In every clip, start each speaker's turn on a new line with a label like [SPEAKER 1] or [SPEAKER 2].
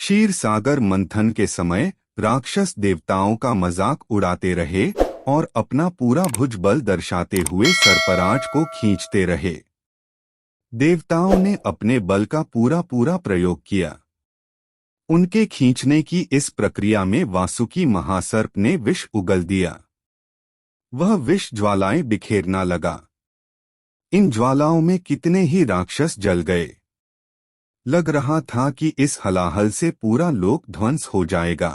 [SPEAKER 1] क्षीर सागर मंथन के समय राक्षस देवताओं का मजाक उड़ाते रहे और अपना पूरा भुजबल दर्शाते हुए सर्पराज को खींचते रहे। देवताओं ने अपने बल का पूरा पूरा प्रयोग किया। उनके खींचने की इस प्रक्रिया में वासुकी महासर्प ने विष उगल दिया। वह विष ज्वालाएं बिखेरना लगा। इन ज्वालाओं में कितने ही राक्षस जल गए। लग रहा था कि इस हलाहल से पूरा लोक ध्वंस हो जाएगा।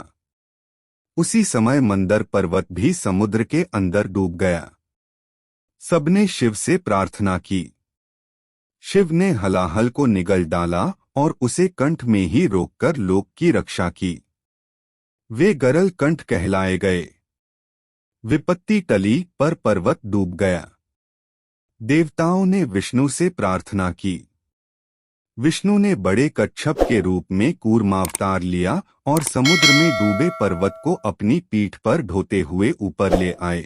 [SPEAKER 1] उसी समय मंदर पर्वत भी समुद्र के अंदर डूब गया। सबने शिव से प्रार्थना की। शिव ने हलाहल को निगल डाला और उसे कंठ में ही रोककर लोक की रक्षा की। वे गरल कंठ कहलाए गए। विपत्ति टली पर पर्वत डूब गया। देवताओं ने विष्णु से प्रार्थना की। विष्णु ने बड़े कच्छप के रूप में कूर्मावतार लिया और समुद्र में डूबे पर्वत को अपनी पीठ पर ढोते हुए ऊपर ले आए।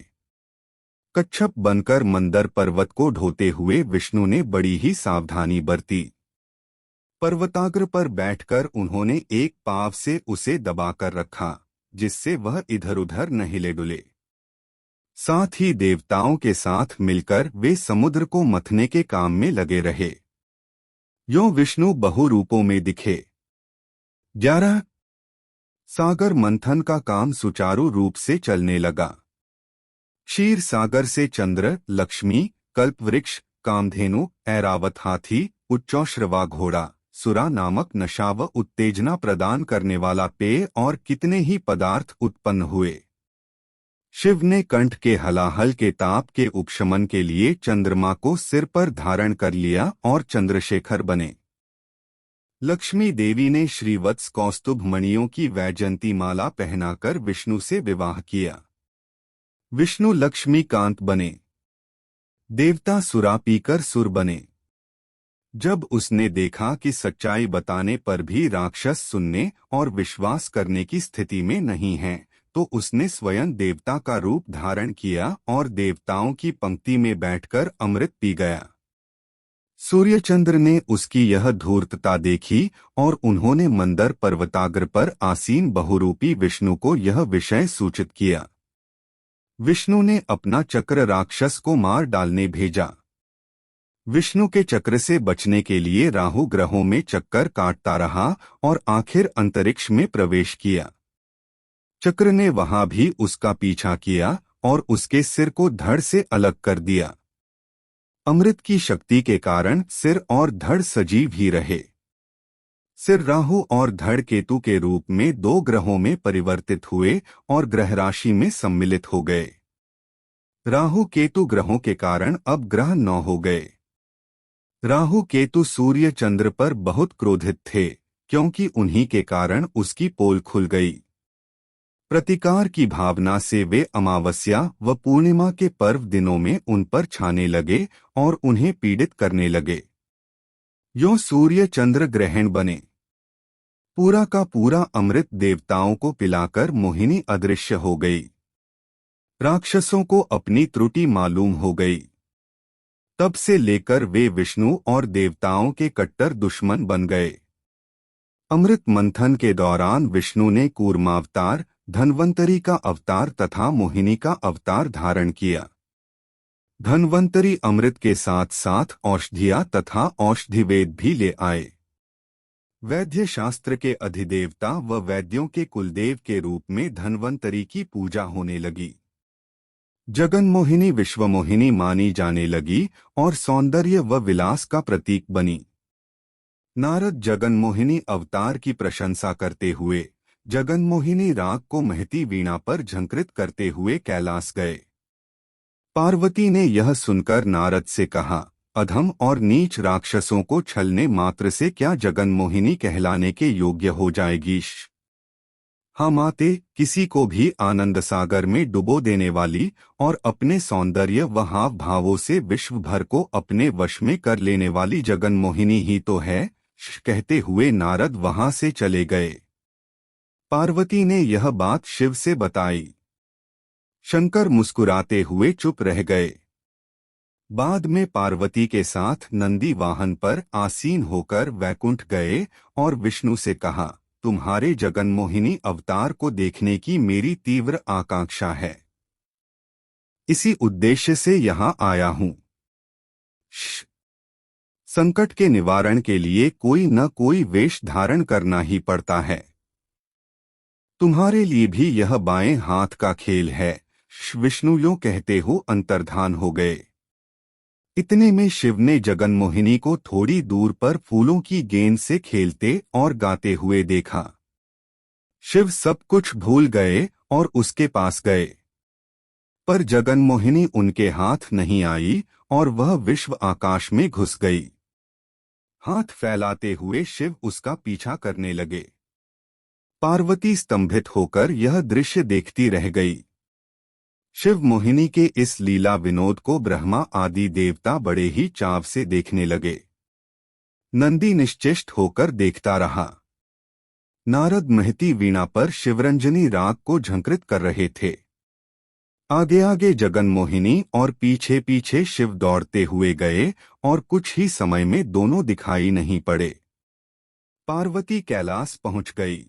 [SPEAKER 1] कच्छप बनकर मंदर पर्वत को ढोते हुए विष्णु ने बड़ी ही सावधानी बरती। पर्वताग्र पर बैठकर उन्होंने एक पांव से उसे दबाकर रखा, जिससे वह इधर उधर न हिले डुले। साथ ही देवताओं के साथ मिलकर वे समुद्र को मथने के काम में लगे रहे। यों विष्णु बहुरूपों में दिखे। 11 सागर मंथन का काम सुचारू रूप से चलने लगा। क्षीर सागर से चंद्र, लक्ष्मी, कल्पवृक्ष, कामधेनु, ऐरावत हाथी, उच्चौश्रवा घोड़ा, सुरा नामक नशा व उत्तेजना प्रदान करने वाला पेय और कितने ही पदार्थ उत्पन्न हुए। शिव ने कंठ के हलाहल के ताप के उपशमन के लिए चंद्रमा को सिर पर धारण कर लिया और चंद्रशेखर बने। लक्ष्मी देवी ने श्रीवत्स कौस्तुभ मणियों की वैजयंती माला पहनाकर विष्णु से विवाह किया। विष्णु लक्ष्मीकांत बने। देवता सुरा पीकर सुर बने। जब उसने देखा कि सच्चाई बताने पर भी राक्षस सुनने और विश्वास करने की स्थिति में नहीं हैं, तो उसने स्वयं देवता का रूप धारण किया और देवताओं की पंक्ति में बैठकर अमृत पी गया। सूर्यचंद्र ने उसकी यह धूर्तता देखी और उन्होंने मंदर पर्वताग्र पर आसीन बहुरूपी विष्णु को यह विषय सूचित किया। विष्णु ने अपना चक्र राक्षस को मार डालने भेजा। विष्णु के चक्र से बचने के लिए राहु ग्रहों में चक्कर काटता रहा और आखिर अंतरिक्ष में प्रवेश किया। चक्र ने वहां भी उसका पीछा किया और उसके सिर को धड़ से अलग कर दिया। अमृत की शक्ति के कारण सिर और धड़ सजीव ही रहे। सिर राहु और धड़ केतु के रूप में 2 ग्रहों में परिवर्तित हुए और ग्रह राशि में सम्मिलित हो गए। राहु केतु ग्रहों के कारण अब ग्रह 9 हो गए। राहु केतु सूर्य चंद्र पर बहुत क्रोधित थे, क्योंकि उन्हीं के कारण उसकी पोल खुल गई। प्रतिकार की भावना से वे अमावस्या व पूर्णिमा के पर्व दिनों में उन पर छाने लगे और उन्हें पीड़ित करने लगे। यों सूर्य चंद्र ग्रहण बने। पूरा का पूरा अमृत देवताओं को पिलाकर मोहिनी अदृश्य हो गई। राक्षसों को अपनी त्रुटि मालूम हो गई। तब से लेकर वे विष्णु और देवताओं के कट्टर दुश्मन बन गए। अमृत मंथन के दौरान विष्णु ने कूर्मावतार, धन्वंतरी का अवतार तथा मोहिनी का अवतार धारण किया। धन्वंतरी अमृत के साथ साथ औषधियां तथा औषधिवेद भी ले आए। वैद्य शास्त्र के अधिदेवता व वैद्यों के कुलदेव के रूप में धन्वंतरी की पूजा होने लगी। जगन्मोहिनी विश्वमोहिनी मानी जाने लगी और सौंदर्य व विलास का प्रतीक बनी। नारद जगन्मोहिनी अवतार की प्रशंसा करते हुए जगन्मोहिनी राग को महती वीणा पर झंकृत करते हुए कैलाश गए। पार्वती ने यह सुनकर नारद से कहा, अधम और नीच राक्षसों को छलने मात्र से क्या जगन्मोहिनी कहलाने के योग्य हो जाएगी? हाँ माते, किसी को भी आनंद सागर में डुबो देने वाली और अपने सौंदर्य व हाव भावों से विश्व भर को अपने वश में कर लेने वाली जगन्मोहिनी ही तो है। कहते हुए नारद वहां से चले गए। पार्वती ने यह बात शिव से बताई। शंकर मुस्कुराते हुए चुप रह गए। बाद में पार्वती के साथ नंदी वाहन पर आसीन होकर वैकुंठ गए और विष्णु से कहा, तुम्हारे जगन्मोहिनी अवतार को देखने की मेरी तीव्र आकांक्षा है। इसी उद्देश्य से यहाँ आया हूँ। संकट के निवारण के लिए कोई न कोई वेश धारण करना ही पड़ता है। तुम्हारे लिए भी यह बाएं हाथ का खेल है। विष्णु यूं कहते हो अंतर्धान हो गए। इतने में शिव ने जगन्मोहिनी को थोड़ी दूर पर फूलों की गेंद से खेलते और गाते हुए देखा। शिव सब कुछ भूल गए और उसके पास गए, पर जगन्मोहिनी उनके हाथ नहीं आई और वह विश्व आकाश में घुस गई। हाथ फैलाते हुए शिव उसका पीछा करने लगे। पार्वती स्तंभित होकर यह दृश्य देखती रह गई। शिव मोहिनी के इस लीला विनोद को ब्रह्मा आदि देवता बड़े ही चाव से देखने लगे। नंदी निश्चेष्ट होकर देखता रहा। नारद महती वीणा पर शिवरंजनी राग को झंकृत कर रहे थे। आगे आगे जगन्मोहिनी और पीछे पीछे शिव दौड़ते हुए गए और कुछ ही समय में दोनों दिखाई नहीं पड़े। पार्वती कैलाश पहुंच गई।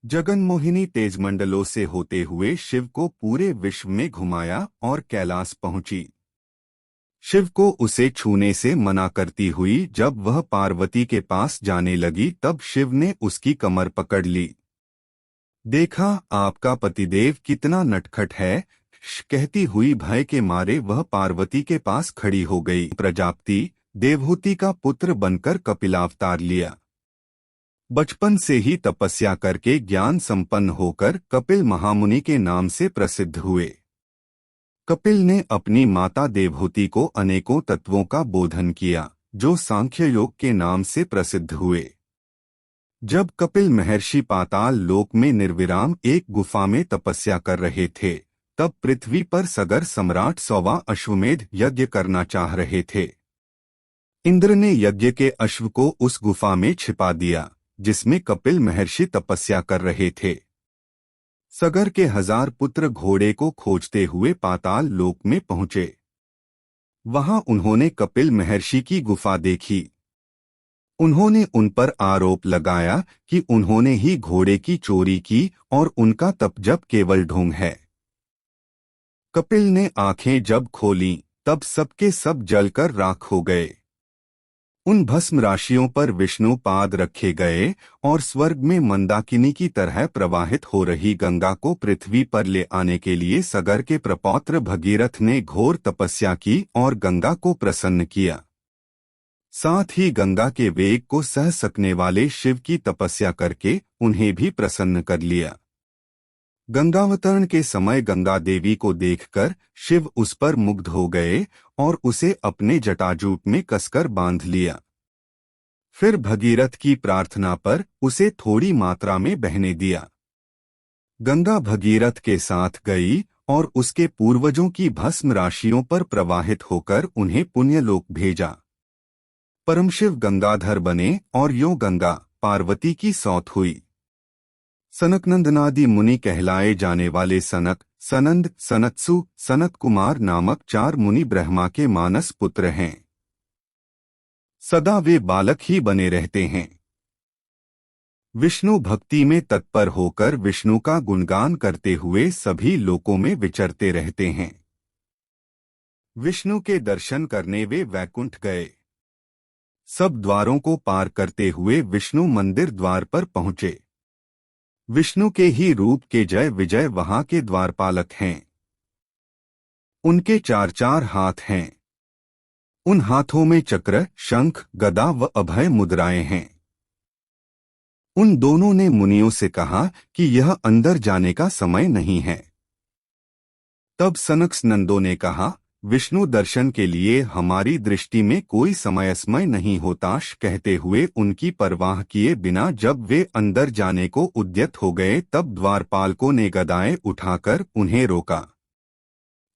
[SPEAKER 1] जगन्मोहिनी तेजमंडलों से होते हुए शिव को पूरे विश्व में घुमाया और कैलाश पहुंची। शिव को उसे छूने से मना करती हुई जब वह पार्वती के पास जाने लगी, तब शिव ने उसकी कमर पकड़ ली। देखा आपका पतिदेव कितना नटखट है, कहती हुई भय के मारे वह पार्वती के पास खड़ी हो गई। प्रजापति देवहूति का पुत्र बनकर कपिलावतार लिया। बचपन से ही तपस्या करके ज्ञान संपन्न होकर कपिल महामुनि के नाम से प्रसिद्ध हुए। कपिल ने अपनी माता देवहूति को अनेकों तत्वों का बोधन किया, जो सांख्य योग के नाम से प्रसिद्ध हुए। जब कपिल महर्षि पाताल लोक में निर्विराम एक गुफा में तपस्या कर रहे थे, तब पृथ्वी पर सगर सम्राट 100वां अश्वमेध यज्ञ करना चाह रहे थे। इंद्र ने यज्ञ के अश्व को उस गुफा में छिपा दिया जिसमें कपिल महर्षि तपस्या कर रहे थे। सगर के 1000 पुत्र घोड़े को खोजते हुए पाताल लोक में पहुंचे। वहां उन्होंने कपिल महर्षि की गुफा देखी। उन्होंने उन पर आरोप लगाया कि उन्होंने ही घोड़े की चोरी की और उनका तप जप केवल ढोंग है। कपिल ने आंखें जब खोलीं, तब सबके सब जलकर राख हो गए। उन भस्म राशियों पर विष्णु पाद रखे गए और स्वर्ग में मंदाकिनी की तरह प्रवाहित हो रही गंगा को पृथ्वी पर ले आने के लिए सगर के प्रपौत्र भगीरथ ने घोर तपस्या की और गंगा को प्रसन्न किया। साथ ही गंगा के वेग को सह सकने वाले शिव की तपस्या करके उन्हें भी प्रसन्न कर लिया। गंगावतरण के समय गंगा देवी को देखकर शिव उस पर मुग्ध हो गए और उसे अपने जटाजूट में कसकर बांध लिया। फिर भगीरथ की प्रार्थना पर उसे थोड़ी मात्रा में बहने दिया। गंगा भगीरथ के साथ गई और उसके पूर्वजों की भस्म राशियों पर प्रवाहित होकर उन्हें पुण्यलोक भेजा। परमशिव गंगाधर बने और यों गंगा पार्वती की सौत हुई। सनकनंदनादि मुनि कहलाए जाने वाले सनक, सनंद, सनत्सु, सनत कुमार नामक 4 मुनि ब्रह्मा के मानस पुत्र हैं। सदा वे बालक ही बने रहते हैं। विष्णु भक्ति में तत्पर होकर विष्णु का गुणगान करते हुए सभी लोकों में विचरते रहते हैं। विष्णु के दर्शन करने वे वैकुंठ गए। सब द्वारों को पार करते हुए विष्णु मंदिर द्वार पर पहुंचे। विष्णु के ही रूप के जय विजय वहां के द्वारपालक हैं। उनके 4 हाथ हैं। उन हाथों में चक्र, शंख, गदा व अभय मुद्राएं हैं। उन दोनों ने मुनियों से कहा कि यह अंदर जाने का समय नहीं है। तब सनक ने कहा, विष्णु दर्शन के लिए हमारी दृष्टि में कोई समय नहीं होता। कहते हुए उनकी परवाह किए बिना जब वे अंदर जाने को उद्यत हो गए, तब द्वारपालकों ने गदाएं उठाकर उन्हें रोका।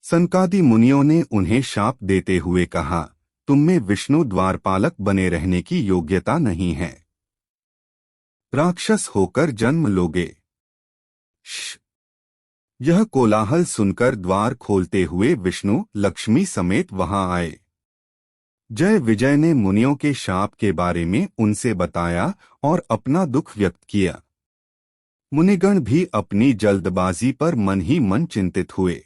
[SPEAKER 1] सनकादि मुनियों ने उन्हें शाप देते हुए कहा, तुम में विष्णु द्वारपालक बने रहने की योग्यता नहीं है। राक्षस होकर जन्म लोगे। यह कोलाहल सुनकर द्वार खोलते हुए विष्णु लक्ष्मी समेत वहां आए। जय विजय ने मुनियों के शाप के बारे में उनसे बताया और अपना दुख व्यक्त किया। मुनिगण भी अपनी जल्दबाजी पर मन ही मन चिंतित हुए।